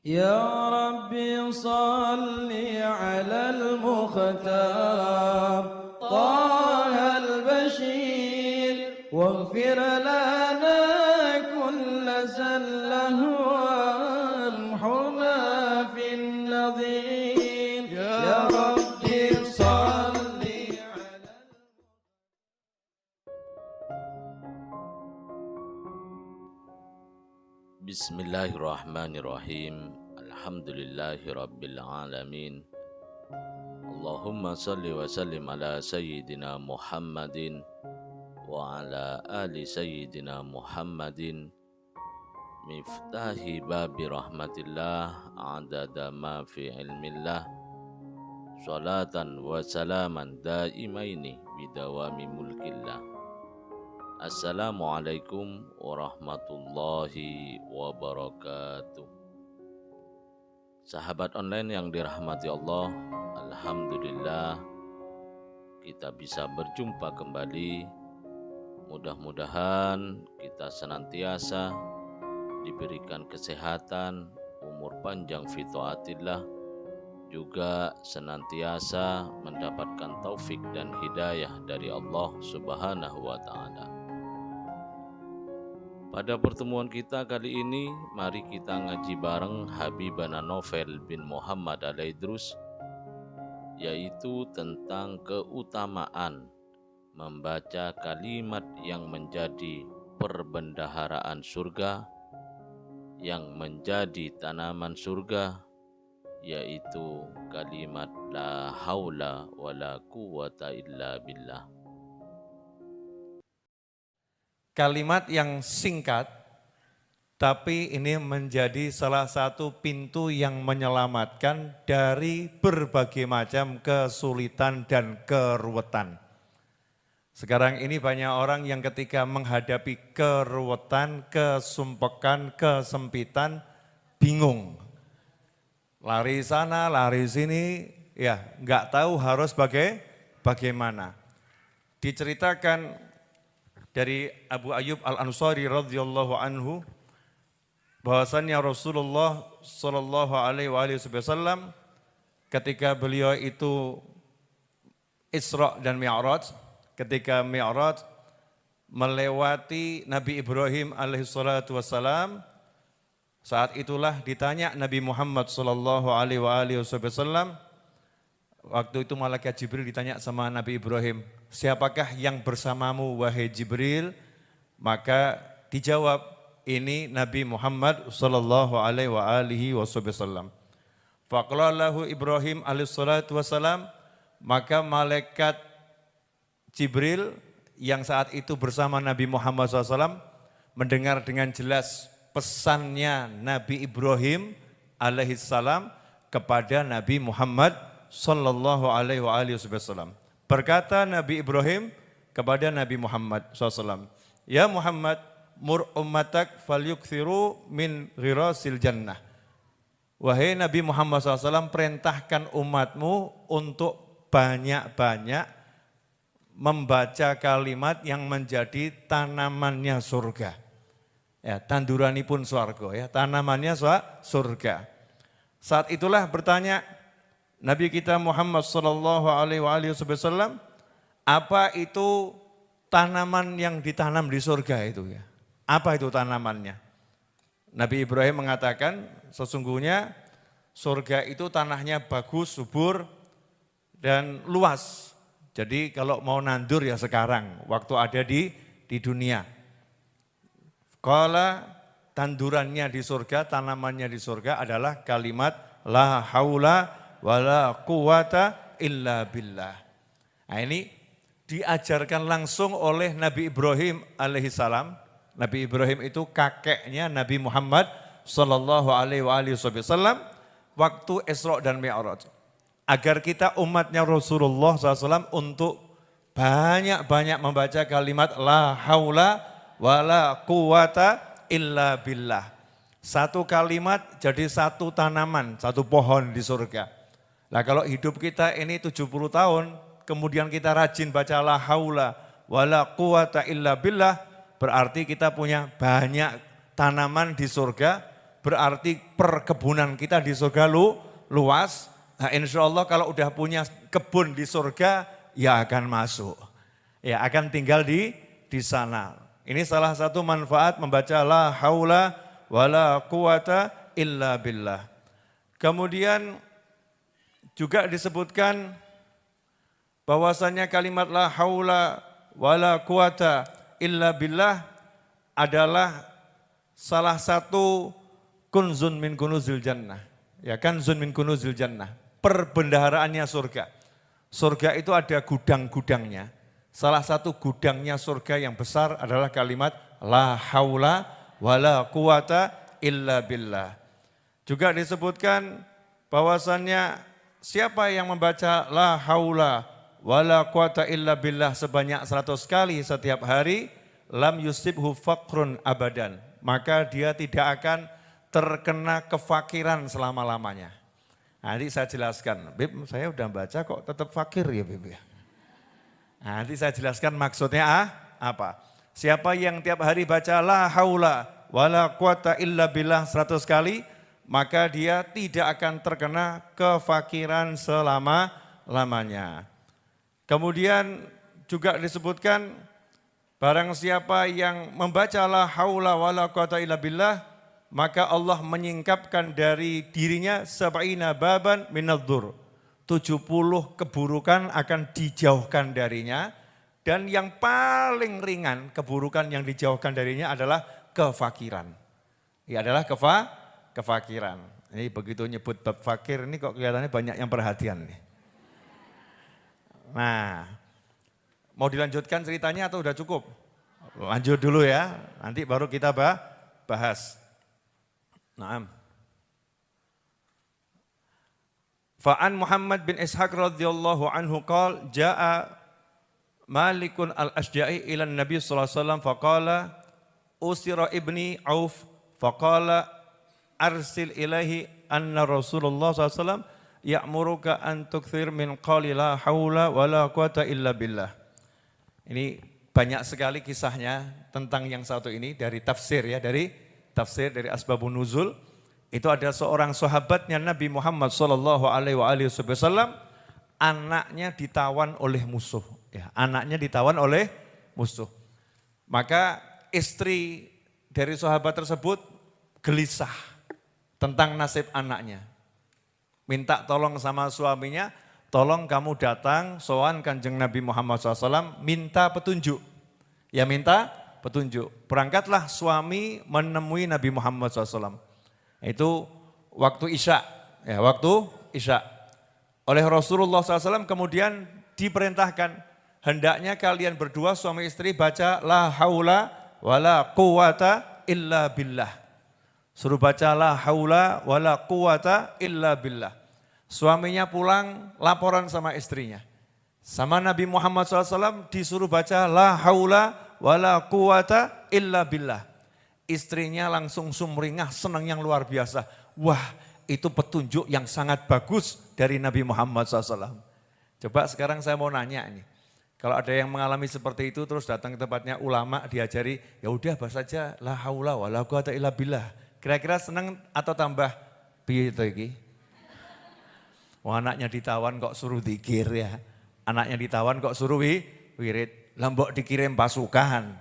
يا ربي صل على المختار طه البشير واغفر لنا كل زله وامحنا في النظير يا ربي صل على Bismillahirrahmanirrahim. Alhamdulillahirabbil alamin. Allahumma salli wa sallim ala sayyidina Muhammadin wa ala ali sayyidina Muhammadin miftahi babi rahmatillah adada ma fi ilmillah salatan wa salaman daimaini bidawami mulkillah. Assalamualaikum warahmatullahi wabarakatuh. Sahabat online yang dirahmati Allah, alhamdulillah kita bisa berjumpa kembali. Mudah-mudahan kita senantiasa diberikan kesehatan, umur panjang fi taatillah, juga senantiasa mendapatkan taufik dan hidayah dari Allah Subhanahu wa taala. Pada pertemuan kita kali ini, mari kita ngaji bareng Habibana Novel bin Muhammad Al-Idrus, yaitu tentang keutamaan membaca kalimat yang menjadi perbendaharaan surga, yang menjadi tanaman surga, yaitu kalimat la haula wala quwata illa billah. Kalimat yang singkat, tapi ini menjadi salah satu pintu yang menyelamatkan dari berbagai macam kesulitan dan keruwetan. Sekarang ini banyak orang yang ketika menghadapi keruwetan, kesumpekan, kesempitan, bingung. Lari sana, lari sini, ya nggak tahu harus bagaimana. Diceritakan dari Abu Ayyub Al-Ansari radhiyallahu anhu bahwasannya Rasulullah sallallahu alaihi wasallam ketika beliau itu Isra dan Mi'raj, ketika Mi'raj melewati Nabi Ibrahim alaihi salatu wassalam, saat itulah ditanya Nabi Muhammad sallallahu alaihi wasallam, waktu itu malaikat Jibril ditanya sama Nabi Ibrahim, siapakah yang bersamamu wahai Jibril? Maka dijawab, ini Nabi Muhammad sallallahu alaihi wasallam. Faqala lahu Ibrahim alaihi salatu wasallam, maka malaikat Jibril yang saat itu bersama Nabi Muhammad SAW mendengar dengan jelas pesannya Nabi Ibrahim alaihissalam kepada Nabi Muhammad sallallahu alaihi wasallam. Berkata Nabi Ibrahim kepada Nabi Muhammad SAW, ya Muhammad, mur ummatak falyukthiru min ghirasil jannah. Wahai Nabi Muhammad SAW, perintahkan umatmu untuk banyak-banyak membaca kalimat yang menjadi tanamannya surga. Ya, tanduranipun surga, ya, tanamannya surga. Saat itulah bertanya Nabi kita Muhammad sallallahu alaihi wasallam, apa itu tanaman yang ditanam di surga itu ya? Apa itu tanamannya? Nabi Ibrahim mengatakan sesungguhnya surga itu tanahnya bagus, subur dan luas. Jadi kalau mau nandur ya sekarang, waktu ada di dunia. Qala, tandurannya di surga, tanamannya di surga adalah kalimat la haula wala quwata illa billah. Nah ini diajarkan langsung oleh Nabi Ibrahim alaihissalam. Nabi Ibrahim itu kakeknya Nabi Muhammad sallallahu alaihi wasallam waktu Isra dan Mi'raj. Agar kita umatnya Rasulullah SAW untuk banyak-banyak membaca kalimat la haula wala quwata illa billah. Satu kalimat jadi satu tanaman, satu pohon di surga. Nah kalau hidup kita ini 70 tahun, kemudian kita rajin baca la haula wala quwata illa billah, berarti kita punya banyak tanaman di surga berarti perkebunan kita di surga luas. Nah, insya Allah kalau udah punya kebun di surga, ya akan masuk. Ya akan tinggal di sana. Ini salah satu manfaat membaca la haula wala quwata illa billah. Kemudian juga disebutkan bahwasanya kalimat la haula wala quwata illa billah adalah salah satu kunzun min kunuzil jannah. Ya, kanzun min kunuzil jannah. Perbendaharaannya surga. Surga itu ada gudang-gudangnya. Salah satu gudangnya surga yang besar adalah kalimat la haula wala quwata illa billah. Juga disebutkan bahwasannya siapa yang membaca la haula wala quwata illa billah sebanyak 100 kali setiap hari, lam yusibhu faqrun abadan. Maka dia tidak akan terkena kefakiran selama-lamanya. Nanti saya jelaskan, Bib saya udah baca kok tetap fakir ya Bib ya. Nanti saya jelaskan maksudnya apa. Siapa yang tiap hari baca la haula wala quwata illa billah 100 kali, maka dia tidak akan terkena kefakiran selama-lamanya. Kemudian juga disebutkan barang siapa yang membaca la haula wala quwata illa billah, maka Allah menyingkapkan dari dirinya sab'ina baban minadh-dhur. 70 keburukan akan dijauhkan darinya, dan yang paling ringan keburukan yang dijauhkan darinya adalah kefakiran. Ya adalah kefakiran. Ini begitu nyebut bab fakir ini kok kelihatannya banyak yang perhatian nih. Nah, mau dilanjutkan ceritanya atau udah cukup? Lanjut dulu ya, nanti baru kita bahas. Naam. Fa'an Muhammad bin Ishaq radhiyallahu anhu qala jaa Malikun al-Ashja'i ila Nabi sallallahu alaihi wasallam faqala usira ibni Auf faqala arsil ilahi anna Rasulullah sallallahu alaihi wasallam ya'muruka an tukthir min qali la haula wala quwata illa billah. Ini banyak sekali kisahnya tentang yang satu ini dari tafsir ya, dari asbabun nuzul. Itu ada seorang sahabatnya Nabi Muhammad sallallahu alaihi wasallam, anaknya ditawan oleh musuh. Ya, anaknya ditawan oleh musuh. Maka istri dari sahabat tersebut gelisah tentang nasib anaknya. Minta tolong sama suaminya, tolong kamu datang sowan Kanjeng Nabi Muhammad SAW, minta petunjuk. Ya minta petunjuk. Berangkatlah suami menemui Nabi Muhammad SAW. Itu waktu Isya, ya waktu Isya. Oleh Rasulullah SAW kemudian diperintahkan, hendaknya kalian berdua suami istri baca la haula wala quwata illa billah. Suruh baca la haula wala quwata illa billah. Suaminya pulang laporan sama istrinya. Sama Nabi Muhammad SAW disuruh baca la haula wala quwata illa billah. Istrinya langsung sumringah, senang yang luar biasa. Wah, itu petunjuk yang sangat bagus dari Nabi Muhammad SAW. Coba sekarang saya mau nanya ini. Kalau ada yang mengalami seperti itu terus datang ke tempatnya ulama diajari, ya udah bahas saja la haula wala quwata illa billah. Kira-kira senang atau tambah piye to iki? Wah, anaknya ditawan kok suruh zikir ya. Anaknya ditawan kok suruh wirid. Lambok dikirim pasukan.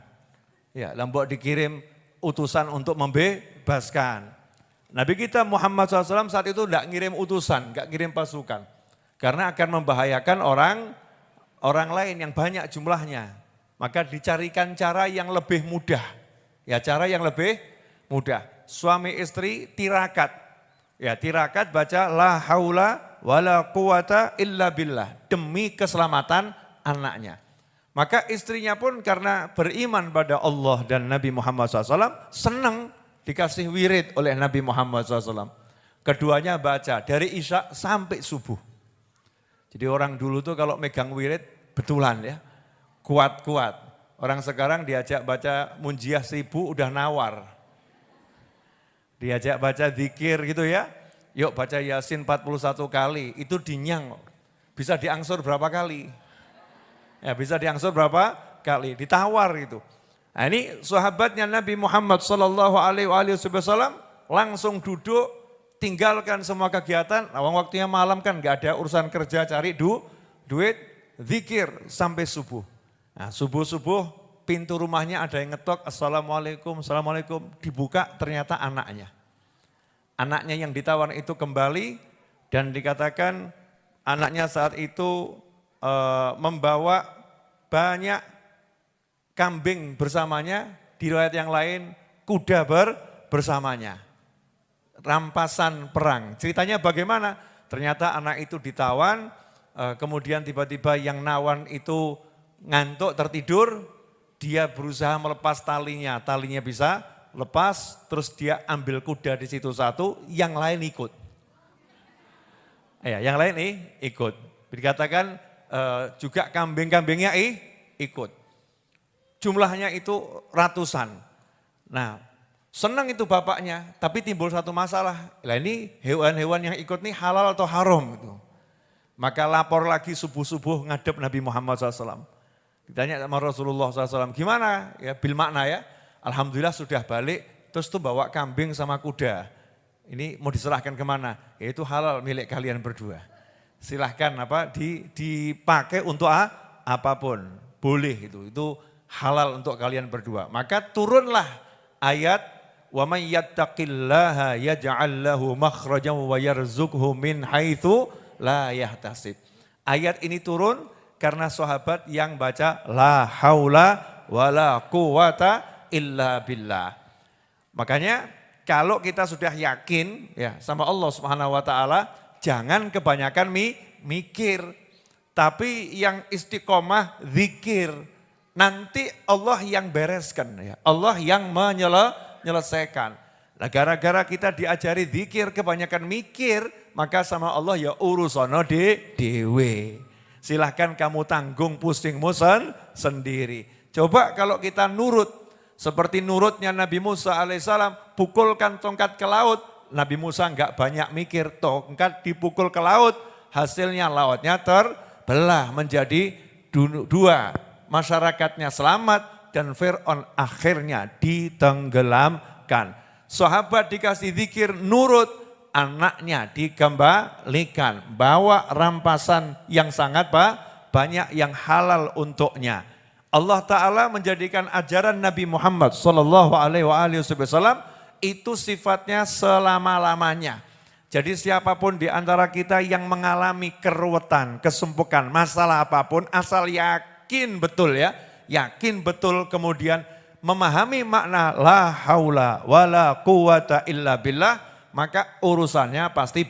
Ya, lambok dikirim utusan untuk membebaskan. Nabi kita Muhammad SAW saat itu tidak ngirim utusan, enggak ngirim pasukan. Karena akan membahayakan orang lain yang banyak jumlahnya. Maka dicarikan cara yang lebih mudah. Ya cara yang lebih mudah. Suami istri tirakat. Ya tirakat baca la haula wala quwata illa billah. Demi keselamatan anaknya. Maka istrinya pun karena beriman pada Allah dan Nabi Muhammad SAW, senang dikasih wirid oleh Nabi Muhammad SAW. Keduanya baca dari Isya sampai subuh. Jadi orang dulu tuh kalau megang wirid betulan ya, kuat-kuat. Orang sekarang diajak baca munjiah 1000 udah nawar. Diajak baca zikir gitu ya, yuk baca Yasin 41 kali, itu dinyang. Bisa diangsur berapa kali? Ya bisa diangsur berapa kali, ditawar itu. Nah ini sahabatnya Nabi Muhammad sallallahu alaihi wasallam langsung duduk, tinggalkan semua kegiatan. Waktunya malam kan nggak ada urusan kerja, cari duit, zikir sampai subuh. Nah, subuh-subuh pintu rumahnya ada yang ngetok, Assalamualaikum, Assalamualaikum, dibuka ternyata anaknya. Anaknya yang ditawan itu kembali dan dikatakan anaknya saat itu membawa banyak kambing bersamanya, di riwayat yang lain kuda bersamanya. Rampasan perang. Ceritanya bagaimana? Ternyata anak itu ditawan, kemudian tiba-tiba yang nawan itu ngantuk tertidur, dia berusaha melepas talinya bisa lepas, terus dia ambil kuda di situ satu, yang lain ikut. Ya, yang lain ikut. Dikatakan juga kambing-kambingnya ikut. Jumlahnya itu ratusan. Nah, senang itu bapaknya, tapi timbul satu masalah. Nah, ini hewan-hewan yang ikut ini halal atau haram gitu. Maka lapor lagi subuh-subuh ngadep Nabi Muhammad SAW. Ditanya sama Rasulullah SAW, gimana? Ya bil makna ya. Alhamdulillah sudah balik, terus tuh bawa kambing sama kuda. Ini mau diserahkan kemana? Ya itu halal milik kalian berdua. Silahkan dipakai untuk apapun, boleh itu halal untuk kalian berdua. Maka turunlah ayat wa may yattaqillaha yaj'al lahu makhrajan wa yarzuqhu min haitsu la yahtasib. Ayat ini turun karena sahabat yang baca la haula wala quwata illa billah. Makanya kalau kita sudah yakin ya sama Allah Subhanahu wa taala, jangan kebanyakan mikir, tapi yang istiqomah zikir. Nanti Allah yang bereskan ya. Allah yang menyelesaikan. Nah, gara-gara kita diajari zikir kebanyakan mikir, maka sama Allah ya urusono dewe. Silahkan kamu tanggung pusingmu sendiri. Coba kalau kita nurut, seperti nurutnya Nabi Musa alaihissalam, pukulkan tongkat ke laut. Nabi Musa enggak banyak mikir, tongkat dipukul ke laut, hasilnya lautnya terbelah menjadi dua. Masyarakatnya selamat dan Fir'aun akhirnya ditenggelamkan. Sahabat dikasih zikir nurut, anaknya dikembalikan. Bawa rampasan yang sangat banyak yang halal untuknya. Allah Ta'ala menjadikan ajaran Nabi Muhammad SAW itu sifatnya selama-lamanya. Jadi siapapun di antara kita yang mengalami keruwetan, kesempukan, masalah apapun, asal yakin betul ya, yakin betul kemudian memahami makna la haula wala quwata illa billah, maka urusannya pasti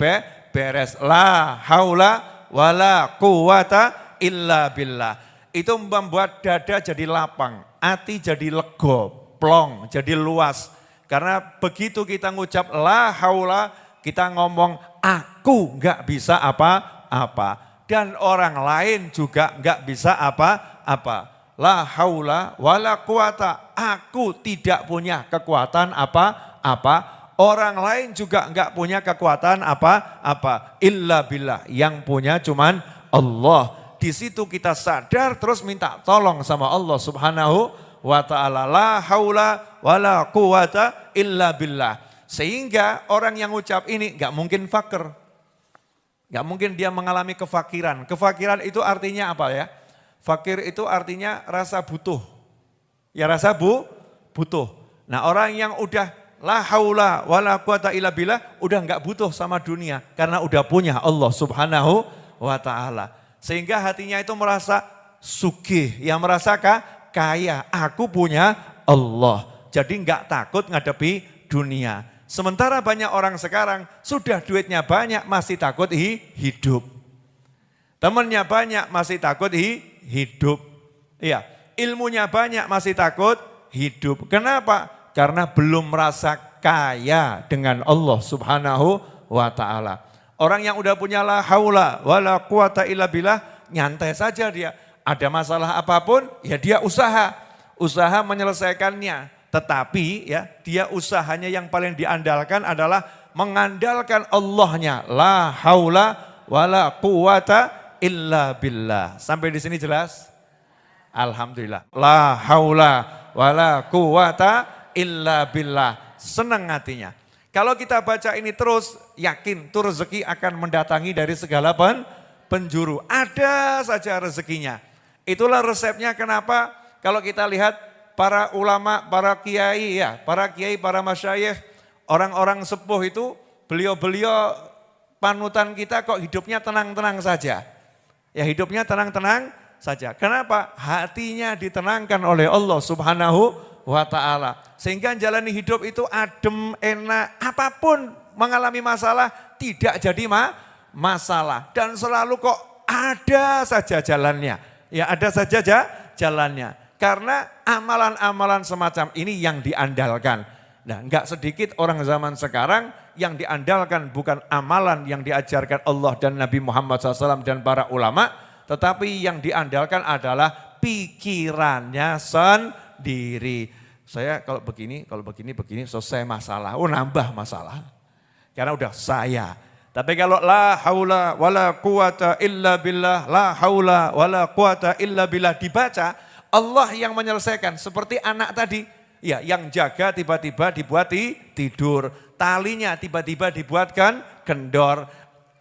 beres. La haula wala quwata illa billah. Itu membuat dada jadi lapang, hati jadi lego, plong, jadi luas. Karena begitu kita ngucap la haula, kita ngomong aku enggak bisa apa-apa. Dan orang lain juga enggak bisa apa-apa. La haula wala quwata, aku tidak punya kekuatan apa-apa. Orang lain juga enggak punya kekuatan apa-apa. Illa billah, yang punya cuman Allah. Di situ kita sadar terus minta tolong sama Allah Subhanahu wa ta'ala. La haula wala quwata illa billah. Sehingga orang yang ucap ini gak mungkin fakir. Gak mungkin dia mengalami kefakiran. Kefakiran itu artinya apa ya? Fakir itu artinya rasa butuh. Ya rasa butuh. Nah orang yang udah la haula wala quwata illa billah udah gak butuh sama dunia. Karena udah punya Allah Subhanahu wa ta'ala. Sehingga hatinya itu merasa sugih, yang merasa kaya. Aku punya Allah. Jadi enggak takut ngadepi dunia. Sementara banyak orang sekarang sudah duitnya banyak masih takut hidup. Temannya banyak masih takut hidup. Iya, ilmunya banyak masih takut hidup. Kenapa? Karena belum merasa kaya dengan Allah Subhanahu wa ta'ala. Orang yang udah punya la haula wala quwata illa billah, nyantai saja dia. Ada masalah apapun, ya dia usaha menyelesaikannya. Tetapi ya dia usahanya yang paling diandalkan adalah mengandalkan Allahnya. La haula wala quwata illa billah. Sampai di sini jelas? Alhamdulillah. La haula wala quwata illa billah. Senang hatinya. Kalau kita baca ini terus, yakin tuh rezeki akan mendatangi dari segala penjuru. Ada saja rezekinya. Itulah resepnya kenapa kalau kita lihat para ulama, para kiai, para masyayikh, orang-orang sepuh itu, beliau-beliau panutan kita kok hidupnya tenang-tenang saja. Ya hidupnya tenang-tenang saja. Kenapa? Hatinya ditenangkan oleh Allah Subhanahu wa ta'ala. Sehingga jalani hidup itu adem, enak, apapun mengalami masalah tidak jadi masalah. Dan selalu kok ada saja jalannya. Ya ada saja jalannya. Karena amalan-amalan semacam ini yang diandalkan. Nah enggak sedikit orang zaman sekarang yang diandalkan bukan amalan yang diajarkan Allah dan Nabi Muhammad SAW dan para ulama. Tetapi yang diandalkan adalah pikirannya sendiri. Saya kalau begini, selesai masalah. Oh nambah masalah. Karena udah saya. Tapi kalau la haula wala quwata illa billah, la haula wala quwata illa billah dibaca, Allah yang menyelesaikan. Seperti anak tadi, ya yang jaga tiba-tiba dibuat tidur. Talinya tiba-tiba dibuatkan kendor.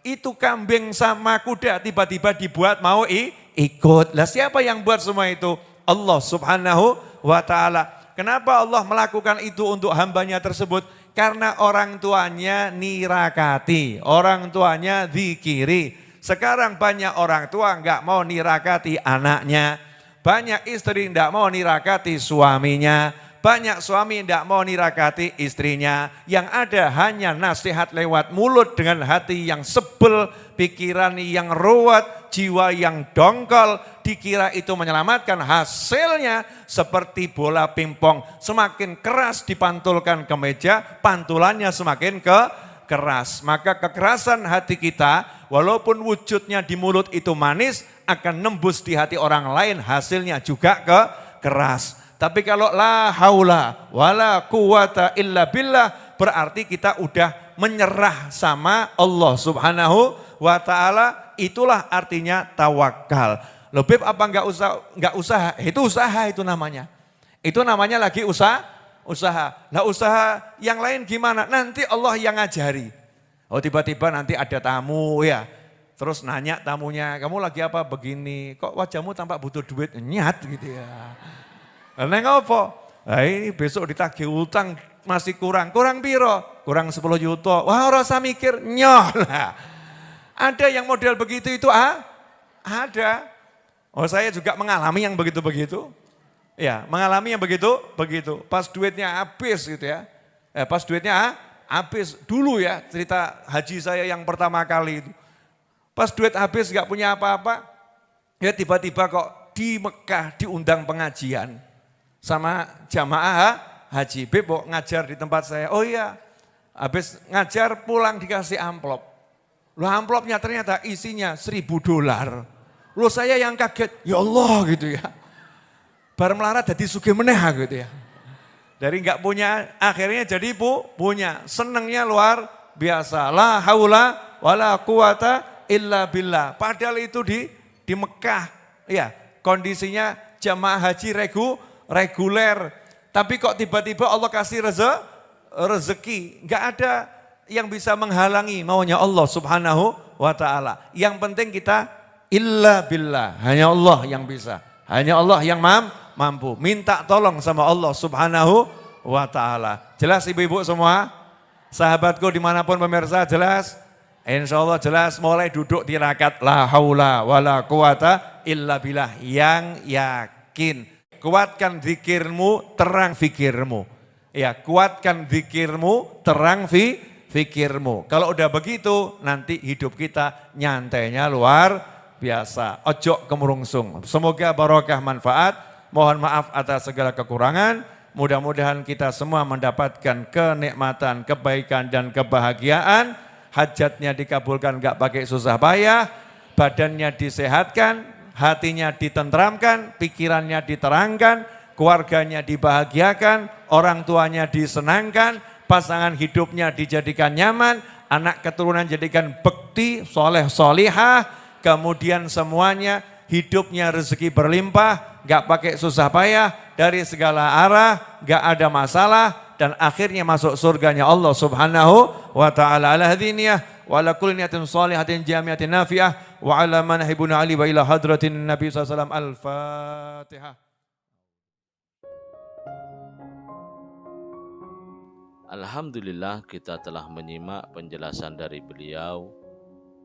Itu kambing sama kuda tiba-tiba dibuat mau ikut. Lah siapa yang buat semua itu? Allah Subhanahu wa ta'ala. Kenapa Allah melakukan itu untuk hambanya tersebut? Karena orang tuanya nirakati, orang tuanya zikiri. Sekarang banyak orang tua enggak mau nirakati anaknya. Banyak istri enggak mau nirakati suaminya. Banyak suami enggak mau nirakati istrinya. Yang ada hanya nasihat lewat mulut dengan hati yang sebel, pikiran yang ruwet, jiwa yang dongkol. Dikira itu menyelamatkan, hasilnya seperti bola pingpong. Semakin keras dipantulkan ke meja, pantulannya semakin keras. Maka kekerasan hati kita, walaupun wujudnya di mulut itu manis, akan nembus di hati orang lain, hasilnya juga keras. Tapi kalau la haula wala quwata illa billah, berarti kita udah menyerah sama Allah Subhanahu wa ta'ala. Itulah artinya tawakal. Lebih apa enggak usaha? Itu usaha itu namanya. Itu namanya lagi usaha. Nah usaha yang lain gimana? Nanti Allah yang ngajari. Oh tiba-tiba nanti ada tamu ya. Terus nanya tamunya, kamu lagi apa begini? Kok wajahmu tampak butuh duit? Nyat gitu ya. Neng apa? Nah ini besok ditagih utang masih kurang. Kurang piro? Kurang 10 juta. Wah rasa mikir nyoh lah. Ada yang model begitu itu ada. Oh saya juga mengalami yang begitu-begitu. Ya mengalami yang begitu. Pas duitnya habis gitu ya. Pas duitnya habis dulu ya cerita haji saya yang pertama kali itu. Pas duit habis gak punya apa-apa. Ya tiba-tiba kok di Mekah diundang pengajian. Sama jamaah haji. Bebo ngajar di tempat saya. Oh iya habis ngajar pulang dikasih amplop. Loh amplopnya ternyata isinya $1.000. Loh saya yang kaget, ya Allah gitu ya. Bar melarat jadi sugih meneh gitu ya. Dari enggak punya, akhirnya jadi punya. Senengnya luar biasa. La haula wala quwata illa billah. Padahal itu di Mekah. Ya, kondisinya jamaah haji reguler. Tapi kok tiba-tiba Allah kasih rezeki. Enggak ada yang bisa menghalangi maunya Allah Subhanahu wa ta'ala. Yang penting kita illa billah, hanya Allah yang bisa. Hanya Allah yang mampu. Minta tolong sama Allah Subhanahu wa ta'ala. Jelas ibu-ibu semua? Sahabatku dimanapun pemirsa jelas? Insya Allah jelas, mulai duduk di rakaat la haula wala quwata illa billah yang yakin. Kuatkan zikirmu, terang fikirmu. Ya, kuatkan zikirmu, terang fikirmu. Kalau udah begitu, nanti hidup kita nyantainya luar biasa. Ojo kemurungsung. Semoga barokah manfaat. Mohon maaf atas segala kekurangan. Mudah-mudahan kita semua mendapatkan kenikmatan, kebaikan dan kebahagiaan. Hajatnya dikabulkan gak pakai susah payah. Badannya disehatkan, hatinya ditentramkan, pikirannya diterangkan, keluarganya dibahagiakan, orang tuanya disenangkan, pasangan hidupnya dijadikan nyaman, anak keturunan jadikan bekti, soleh solihah. Kemudian semuanya hidupnya rezeki berlimpah, gak pakai susah payah, dari segala arah, gak ada masalah, dan akhirnya masuk surganya Allah Subhanahu wa taala. Ala hadhihi niyyah wa ala kulli niyatin shalihatin jami'atin nafi'ah wa ala manahibuna ali wa ila hadratin Nabi sallallahu alaihi wasallam. Al-Fatihah. Alhamdulillah, kita telah menyimak penjelasan dari beliau.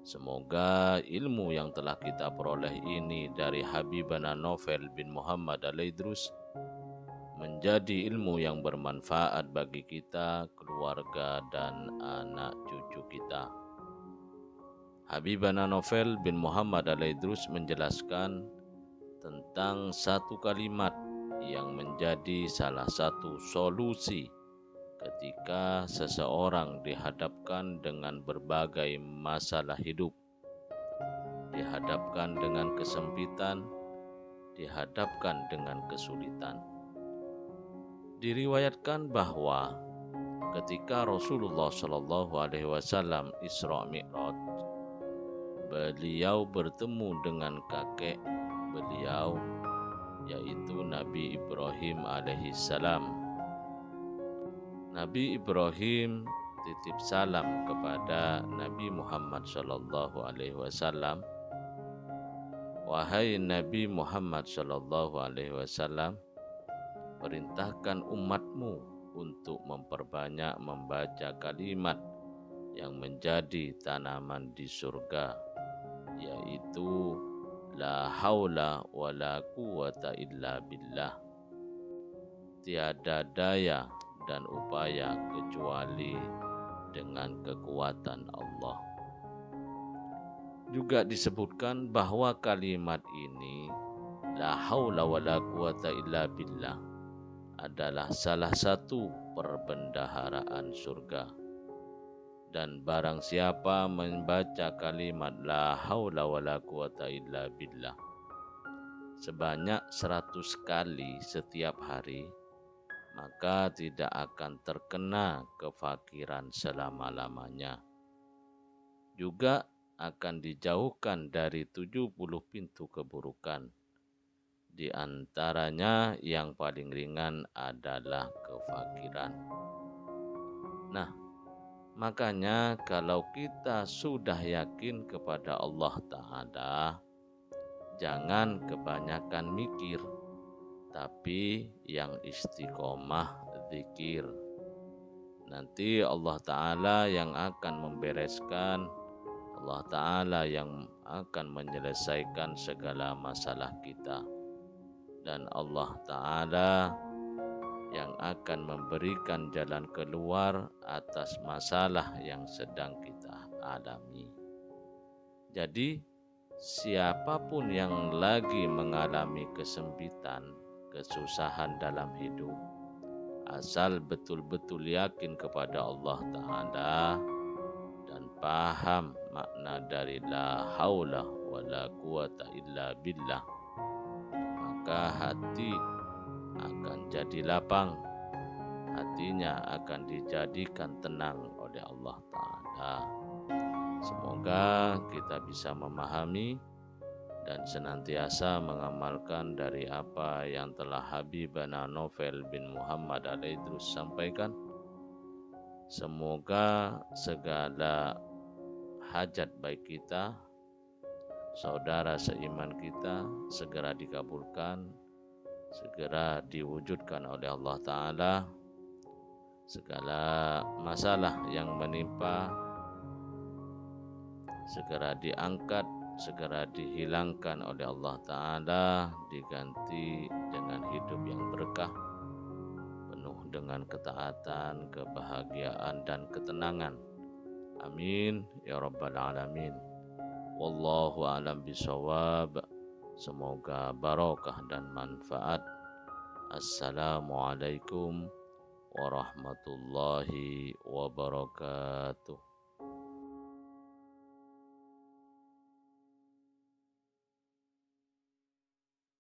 Semoga ilmu yang telah kita peroleh ini dari Habibana Novel bin Muhammad Al-Idrus menjadi ilmu yang bermanfaat bagi kita, keluarga, dan anak cucu kita. Habibana Novel bin Muhammad Al-Idrus menjelaskan tentang satu kalimat yang menjadi salah satu solusi ketika seseorang dihadapkan dengan berbagai masalah hidup, dihadapkan dengan kesempitan, dihadapkan dengan kesulitan. Diriwayatkan bahwa ketika Rasulullah Shallallahu Alaihi Wasallam Isra Mi'raj, beliau bertemu dengan kakek beliau, yaitu Nabi Ibrahim alaihissalam. Nabi Ibrahim titip salam kepada Nabi Muhammad Shallallahu Alaihi Wasallam. Wahai Nabi Muhammad Shallallahu Alaihi Wasallam, perintahkan umatmu untuk memperbanyak membaca kalimat yang menjadi tanaman di surga, yaitu la haula wa la quwata illa billah. Tiada daya dan upaya kecuali dengan kekuatan Allah. Juga disebutkan bahwa kalimat ini, la haula wa la quwata illa billah, adalah salah satu perbendaharaan surga. Dan barang siapa membaca kalimat la haula wa la quwata illa billah sebanyak 100 kali setiap hari, maka tidak akan terkena kefakiran selama-lamanya. Juga akan dijauhkan dari 70 pintu keburukan. Di antaranya yang paling ringan adalah kefakiran. Nah, makanya kalau kita sudah yakin kepada Allah Ta'ala, jangan kebanyakan mikir, tapi yang istiqomah zikir. Nanti Allah Ta'ala yang akan membereskan, Allah Ta'ala yang akan menyelesaikan segala masalah kita. Dan Allah Ta'ala yang akan memberikan jalan keluar atas masalah yang sedang kita alami. Jadi, siapapun yang lagi mengalami kesempitan, kesusahan dalam hidup, asal betul-betul yakin kepada Allah Ta'ala dan paham makna dari la haula wa la quwata illa billah, maka hati akan jadi lapang, hatinya akan dijadikan tenang oleh Allah Ta'ala. Semoga kita bisa memahami dan senantiasa mengamalkan dari apa yang telah Habibana Novel bin Muhammad Al-Idrus sampaikan. Semoga segala hajat baik kita, saudara seiman kita, segera dikabulkan, segera diwujudkan oleh Allah Ta'ala. Segala masalah yang menimpa segera diangkat, segera dihilangkan oleh Allah Ta'ala, diganti dengan hidup yang berkah, penuh dengan ketaatan, kebahagiaan, dan ketenangan. Amin ya rabbal alamin. Wallahu a'lam bishawab. Semoga barokah dan manfaat. Assalamualaikum warahmatullahi wabarakatuh.